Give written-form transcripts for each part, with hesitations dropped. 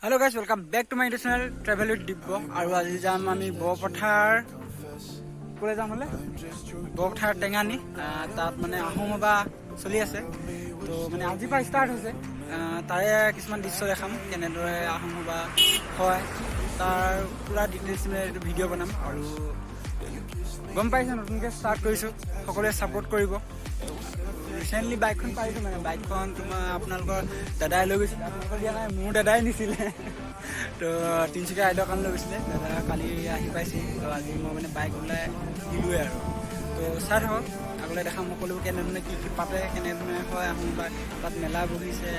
Hello guys, welcome back to my channel Travel with Dibyo. আৰু আজি যাম আমি বৰপথাৰ কলে যাম হলে বৰপথাৰ টেঙানি তাত মানে আহোম সভা চলি আছে তো মানে আজি পৰা ষ্টাৰ্ট হৈছে তাৰে কিছুমান দৃশ্য দেখাম কেনেদৰে আহোম সভা হয় তাৰ পুৰা ডিটেইলছ মানে এইটো ভিডিঅ' বনাম আৰু গম পাইছে নতুনকৈ ষ্টাৰ্ট কৰিছোঁ সকলোৱে ছাপোৰ্ট কৰিব ৰিচেণ্টলি বাইকখন পাইছোঁ মানে বাইকখন তোমাৰ আপোনালোকৰ দাদাই লৈ গৈছিলে আপোনালোকৰ দিয়া নাই মোৰ দাদাই নিছিলে তো তিনিচুকীয়া ৰাইডৰ কাৰণে লৈ গৈছিলে দাদা কালি আহি পাইছে তো আজি মই মানে বাইক ওলাই দিলোৱে আৰু তো চাই থাকক আগলৈ দেখাম সকলোবোৰ কেনেধৰণে কি কি পাতে কেনেধৰণে হয় আহোম বা তাত মেলা বহিছে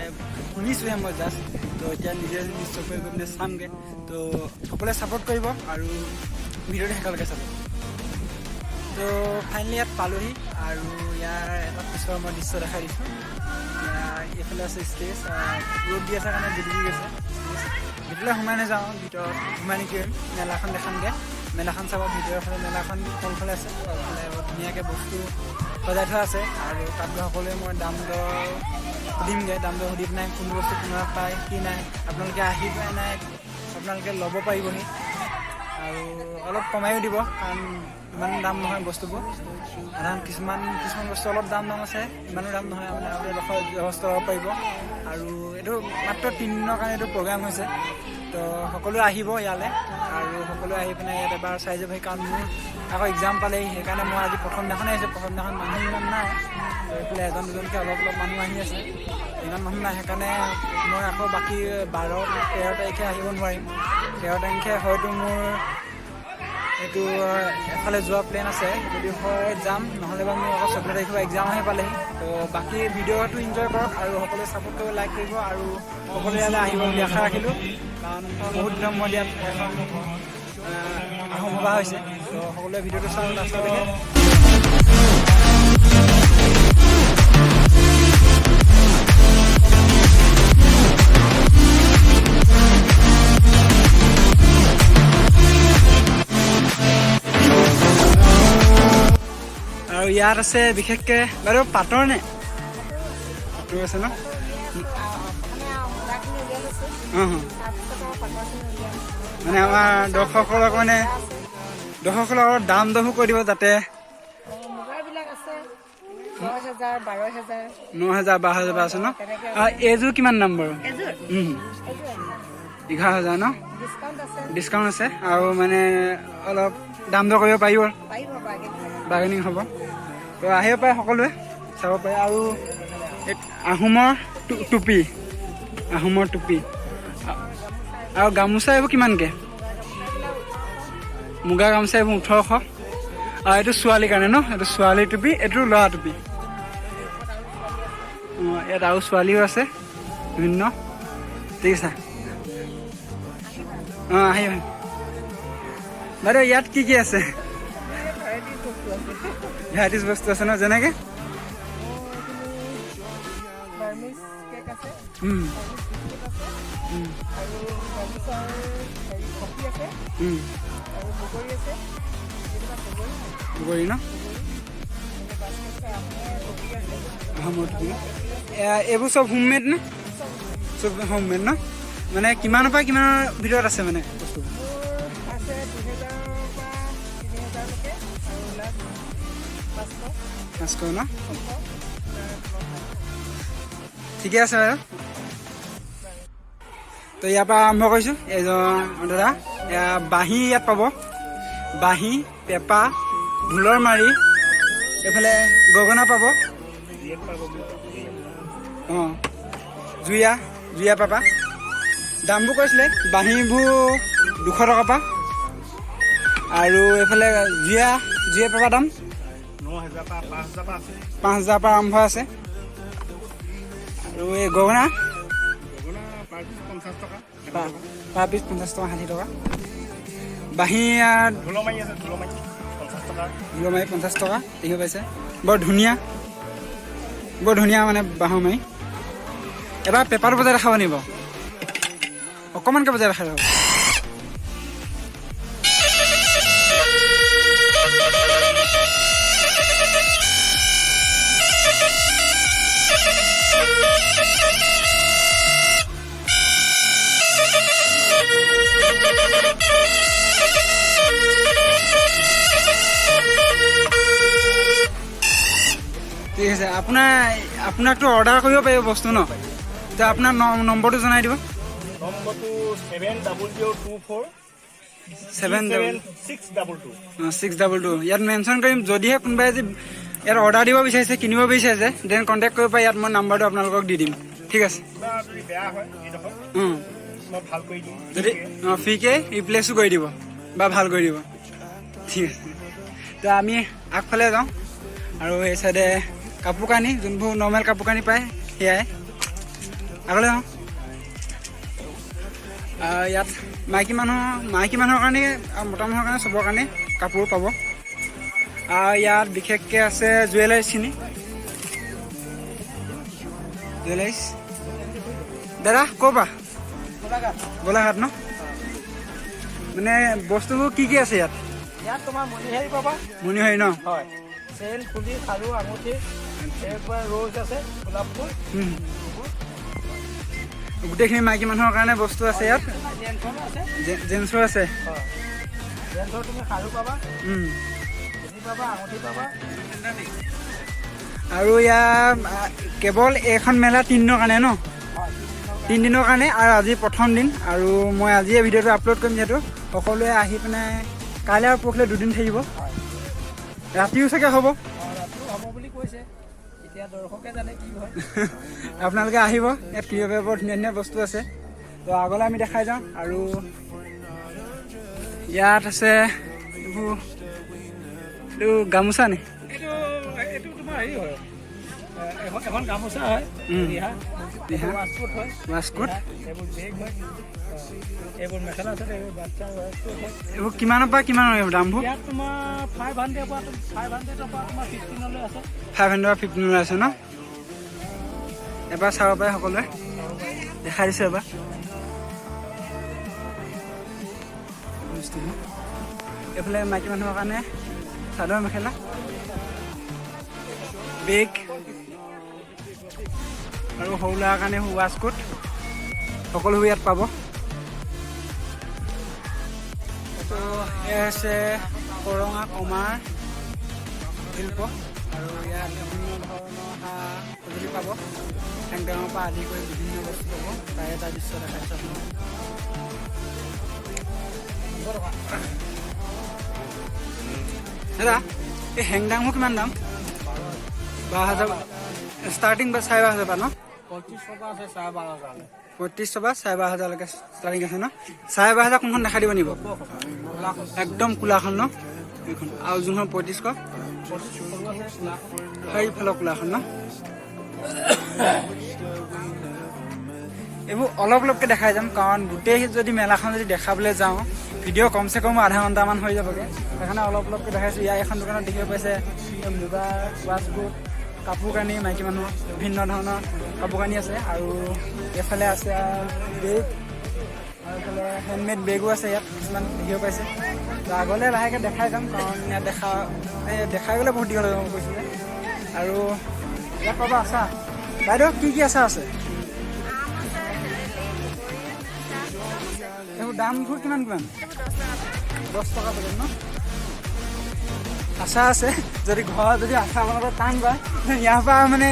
শুনিছোঁহে মই জাষ্ট তো এতিয়া নিজে নিশ্চয় কৰি গৈ পিনে চামগৈ তো সকলোৱে ছাপোৰ্ট কৰিব আৰু ভিডিঅ'টো শেষলৈকে চাব তো ফাইনেলি ইয়াত পালোহি আৰু ইয়াৰ এটা পিছৰ মই দৃশ্য দেখাই দিছোঁ এইফালে আছে ষ্টেজ ৰ'দ দি আছে কাৰণে জিলিকি গৈছে ভিতৰলৈ সোমাই নাযাওঁ ভিতৰত সোমাই নেকি মেলাখন দেখামগৈ মেলাখন চাব ভিতৰৰ ফালে মেলাখন তলফালে আছে তলফালে ধুনীয়াকৈ বস্তু সজাই থোৱা আছে আৰু তাত গৈ সকলোৱে মই দাম দৰ সুধিমগৈ দাম দৰ সুধি পিনে কোনটো বস্তু কিমান পায় কি নাই আপোনালোকে আহি পাই নাই আপোনালোকে ল'ব পাৰিবহি আৰু অলপ কমায়ো দিব কাৰণ ইমান দাম নহয় বস্তুবোৰ সাধাৰণ কিছুমান বস্তু অলপ দাম আছে ইমানো দাম নহয় মানে আপোনালোকে ব্যৱস্থা ল'ব পাৰিব আৰু এইটো মাত্ৰ 3 দিনৰ কাৰণে এইটো প্ৰগ্ৰাম হৈছে তো সকলোৱে আহিব ইয়ালৈ আৰু সকলোৱে আহি পিনে ইয়াত এবাৰ চাই যাবহি কাৰণ মোৰ আকৌ এক্সাম পালেহি সেইকাৰণে মই আজি প্ৰথম দিনাখনেই আহিছোঁ প্ৰথম দিনাখন মানুহ ইমান নাই এইফালে এজন দুজনকৈ অলপ মানুহ আহি আছে ইমান মানুহ নাই সেইকাৰণে মই আকৌ বাকী 12-13 তাৰিখে আহিব নোৱাৰিম 13 তাৰিখে হয়তো মোৰ এইটো এফালে যোৱা প্লেন আছে যদি হয় যাম নহ'লে বা মোৰ আকৌ 14 তাৰিখৰ এক্সাম আহি পালেহি তো বাকী ভিডিঅ'টো এনজয় কৰক আৰু সকলোৱে ছাপোৰ্ট কৰিব লাইক কৰিব আৰু সকলোৱে ইয়ালৈ আহিব বুলি আশা ৰাখিলোঁ কাৰণ বহুত দিনৰ মূৰত ইয়াত আহোম সভা হৈছে তো সকলোৱে ভিডিঅ'টো চাওঁ লাষ্টলৈকে আৰু ইয়াত আছে বিশেষকৈ বাৰু পাটৰ নে পাটৰ আছে ন মানে আমাৰ দৰ্শকসকলক অলপ দাম দৰো কৰি দিব যাতে 9,000-12,000 আছে ন এইযোৰ কিমান দাম বাৰু 11,000 ন ডিছকাউণ্ট আছে আৰু মানে অলপ দাম দৰ কৰিব পাৰিব বাৰ্গেনিং হ'ব তো আহিব পাৰে সকলোৱে চাব পাৰে আৰু আহোমৰ টুপি আৰু গামোচা এইবোৰ কিমানকৈ মুগা গামোচা এইবোৰ 1800 আৰু এইটো ছোৱালীৰ কাৰণে ন এইটো ছোৱালী টুপি এইটো ল'ৰা টুপি ইয়াত আৰু ছোৱালীও আছে বিভিন্ন ঠিক আছে আহিব বাইদেউ ইয়াত কি কি আছে ভেৰাইটিজ বস্তু আছে ন যেনেকৈ গগৈ ন এইবোৰ চব হোমমেড নে চব হোমমেড ন মানে কিমানৰ পৰা কিমানৰ ভিতৰত আছে মানে বস্তু 500 ন ঠিকে আছে বাৰু তো ইয়াৰ পৰা আৰম্ভ কৰিছোঁ এজন দাদা বাঁহী ইয়াত পাব বাঁহী পেঁপা ঢোলৰ মাৰি এইফালে গগনা পাব জুইয়া পাবা দামবোৰ কৈছিলে বাঁহীবোৰ 200 টকাৰ পৰা আৰু এইফালে জুইয়া পাবা দাম 5,000 পৰা আৰম্ভ আছে আৰু এই গগনা পাৰ পিছ 50 টকা 60 টকা বাঁহী ঢোলৰ মাৰি 50 টকা দেখিব পাইছে বৰ ধুনীয়া মানে বাঁহৰ মাৰি এবাৰ পেপাৰটো বজাই দেখাব নিব অকণমানকৈ বজাই দেখাই যাব ঠিক আছে আপোনাকতো অৰ্ডাৰ কৰিব পাৰিব বস্তু ন তো আপোনাৰ নম্বৰটো জনাই দিব নম্বৰটো 70024 622 ইয়াত মেনশ্যন কৰিম যদিহে কোনোবাই যদি ইয়াত অৰ্ডাৰ দিব বিচাৰিছে কিনিব বিচাৰিছে দেন কণ্টেক্ট কৰিব পাৰি ইয়াত মই নাম্বাৰটো আপোনালোকক দি দিম ঠিক আছে যদি ফ্ৰীকে ৰিপ্লেচো কৰি দিব বা ভাল কৰি দিব ঠিক আছে তো আমি আগফালে যাওঁ আৰু এই চাইডে কাপোৰ কানি যোনবোৰ নৰ্মেল কাপোৰ কানি পায় সেয়াই আগলৈ যাওঁ ইয়াত মাইকী মানুহৰ কাৰণে আৰু মতা মানুহৰ কাৰণে চবৰ কাৰণে কাপোৰ পাব ইয়াত বিশেষকৈ আছে জুৱেলাৰীছখিনি জুৱেলাৰীছ দাদা ক'ৰ পৰা গোলাঘাট ন মানে বস্তুবোৰ কি আছে ইয়াত ইয়াত তোমাৰ মণিহাৰী পাবা মণিহাৰী ন হয় চেন ফুলি খাৰু আঙুঠি এৰপৰা ৰ'জ আছে গোলাপ ফুল গোটেইখিনি মাইকী মানুহৰ কাৰণে বস্তু আছে ইয়াত জেন্টছৰ আছে জেন্টছৰ তুমি খাৰু পাবা পাবা আঙুঠি পাবা আৰু ইয়াৰ কেৱল এইখন মেলা 3 দিনৰ কাৰণে ন 3 দিনৰ কাৰণে আৰু আজি প্ৰথম দিন আৰু মই আজি এই ভিডিঅ'টো আপলোড কৰিম যিহেতু সকলোৱে আহি পিনে কাইলৈ আৰু পৰহিলৈ 2 দিন থাকিব ৰাতিও চাগে হ'ব বুলি কৈছে এতিয়া দৰ্শকে জানে কি হয় আপোনালোকে আহিব ইয়াত কিনিব পাৰিব ধুনীয়া ধুনীয়া বস্তু আছে তো আগলৈ আমি দেখাই যাওঁ আৰু ইয়াত আছে এইবোৰ এইটো গামোচা নে এইটো তোমাৰ হেৰি হয় এখন গামোচা হয় ৱাছকোট এইবোৰ বেগ হয় এইবোৰ মেখেলা আছে এইবোৰ বাচ্চা এইবোৰ কিমানৰ পৰা কিমানৰ দামবোৰ ইয়াত তোমাৰ 500 পৰা তোমাৰ 15লৈ আছে 500 পৰা 15লৈ আছে ন এবাৰ চাব পাৰে সকলোৱে দেখাই দিছোঁ এবাৰ এইফালে মাইকী মানুহৰ কাৰণে চাদৰ মেখেলা বেগ আৰু সৰু ল'ৰাৰ কাৰণে ৱাছকোট সকলোবোৰ ইয়াত পাব তো এয়া আছে কৰঙা কমাৰ শিল্প আৰু ইয়াত বিভিন্ন ধৰণৰ সা সঁজুলি পাব হেংদাঙৰ পৰা আদি কৰি বিভিন্ন বস্তু পাব তাই এটা দৃশ্য দেখাইছে দাদা এই হেংদাংবোৰ কিমান দাম 12,000 ষ্টাৰ্টিং বা 12,500 পৰা ন 35 পৰা 12,500লৈকে ষ্টাৰ্টিং আছে ন 12,500 কোনখন দেখাই দিব নিব একদম কোলাখন ন এইখন আৰু যোনখন 3500 সেইফালৰ কোলাখন ন এইবোৰ অলপ অলপকৈ দেখাই যাম কাৰণ গোটেই যদি মেলাখন যদি দেখাবলৈ যাওঁ ভিডিঅ' কমচে কম আধা ঘণ্টামান হৈ যাবগৈ সেইকাৰণে অলপ অলপকৈ দেখাইছোঁ ইয়াৰ এখন দোকানত দেখিব পাইছে মুগা ৱাছকোট কাপোৰ কানি মাইকী মানুহ বিভিন্ন ধৰণৰ কাপোৰ কানি আছে আৰু এইফালে আছে বেগ আৰু এইফালে হেণ্ডমেড বেগো আছে ইয়াত কিছুমান দেখিব পাইছে তো আগলৈ লাহেকৈ দেখাই যাম কাৰণ ইয়াত দেখাই গ'লে বহুত দীঘল হৈ কৈছিলে আৰু ইয়াত পাবা আচাৰ বাইদেউ কি আচাৰ আছে এইবোৰ দামবোৰ কিমান 10 টকা পাব ন আচাৰ আছে যদি ঘৰত যদি আচাৰ বনাব টান পায় ইয়াৰ পৰা মানে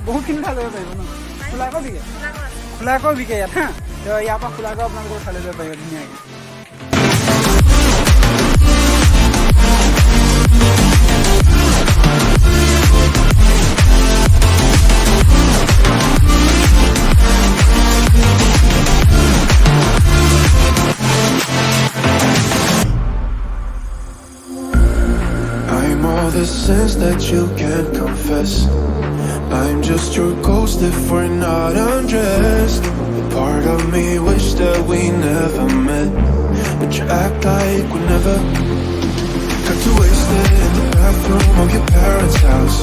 বহুতখিনি খাই যাব পাৰিব ন খোলাকৈ বিকে ইয়াত হা তো ইয়াৰ পৰা খোলাকৈ আপোনালোকে খাই যাব পাৰিব ধুনীয়াকৈ The sins that you can't confess. I'm just your ghost if we're not undressed. A part of me wish that we never met, but you act like we never. Got too wasted in the bathroom of your parents' house.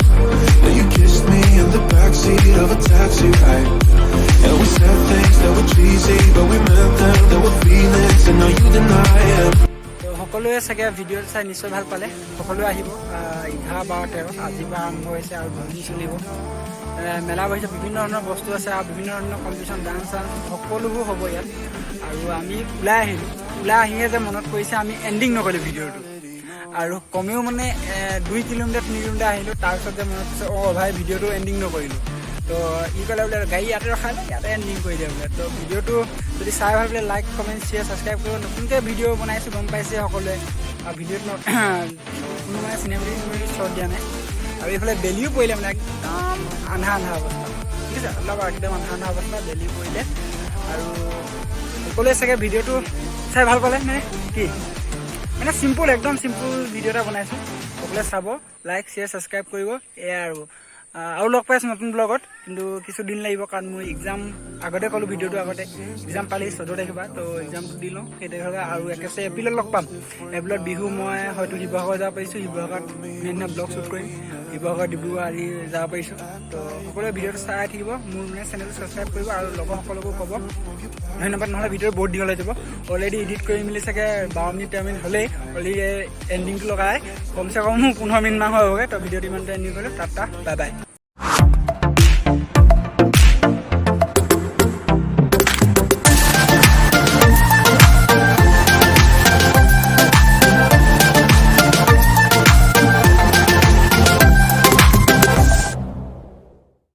Then you kissed me in the backseat of a taxi ride. And we said things that were cheesy, but we meant them. There were feelings, and now you deny them. সকলোৱে চাগে video' চাই নিশ্চয় ভাল পালে সকলোৱে আহিব 11-12 আজিৰ পৰা আৰম্ভ হৈছে আৰু 2 দিন চলিব মেলা বহিছে বিভিন্ন ধৰণৰ বস্তু আছে আৰু বিভিন্ন ধৰণৰ কম্পিটিশ্যন ডান্স চান্স সকলোবোৰ হ'ব ইয়াত আৰু আমি ওলাই আহিলোঁ আহিহে যে মনত পৰিছে আমি এণ্ডিং নকৰিলোঁ ভিডিঅ'টো আৰু কমেও মানে 2 কিলোমিটাৰ 3 কিলোমিটাৰ আহিলোঁ তাৰপিছত যে মনত আছে ভাই ভিডিঅ'টো এণ্ডিং নকৰিলোঁ তো ই ক'লে বোলে গাড়ী ইয়াতে ৰখাই লয় ইয়াতে এণ্ডিং কৰি দিয়ে বোলে তো ভিডিঅ'টো যদি চাই ভাল বোলে লাইক কমেণ্ট শ্বেয়াৰ ছাবস্ক্ৰাইব কৰিব নতুনকৈ ভিডিঅ' বনাইছোঁ গম পাইছে সকলোৱে আৰু ভিডিঅ'ত কোনো মানে চিনেমেটিক শ্বট দিয়া নাই আৰু এইফালে বেলিও পৰিলে মানে একদম আন্ধা অৱস্থা ঠিক আছে অলপ একদম আন্ধা অৱস্থা বেলি পৰিলে আৰু সকলোৱে চাগে ভিডিঅ'টো চাই ভাল পালে নে কি মানে চিম্পুল একদম চিম্পুল ভিডিঅ' এটা বনাইছোঁ সকলোৱে চাব লাইক শ্বেয়াৰ ছাবস্ক্ৰাইব কৰিব এয়া আৰু লগ পাইছোঁ নতুন ব্লগত কিন্তু কিছুদিন লাগিব কাৰণ মই এক্সাম আগতে ক'লোঁ ভিডিঅ'টো আগতে এক্সাম পালি 14 তাৰিখৰ পৰা তো এক্সামটো দি লওঁ সেই তাৰিখে আৰু 21 এপ্ৰিলত লগ পাম এপ্ৰিলত বিহু মই হয়তো শিৱসাগৰ যাব পাৰিছোঁ শিৱসাগৰত ধুনীয়া ব্লগ শ্বুট কৰিম শিৱসাগৰ ডিব্ৰুগড় আদি যাব পাৰিছোঁ তো সকলোৱে ভিডিঅ'টো চাই থাকিব মোৰ মানে চেনেলটো ছাবস্ক্ৰাইব কৰিব আৰু লগৰ সকলোকো ক'ব ধন্যবাদ নহ'লে ভিডিঅ'টো বহুত দীঘল হৈ যাব অলৰেডি এডিট কৰি মেলি চাগে 12 মিনিট 13 মিনিট হ'লেই অলৰেডি এণ্ডিংটো লগাই কমচে কম 15 মিনিটমান হ'বগৈ তো ভিডিঅ'টো ইমানতে এণ্ডিং কৰিলোঁ টাটা বাই বাই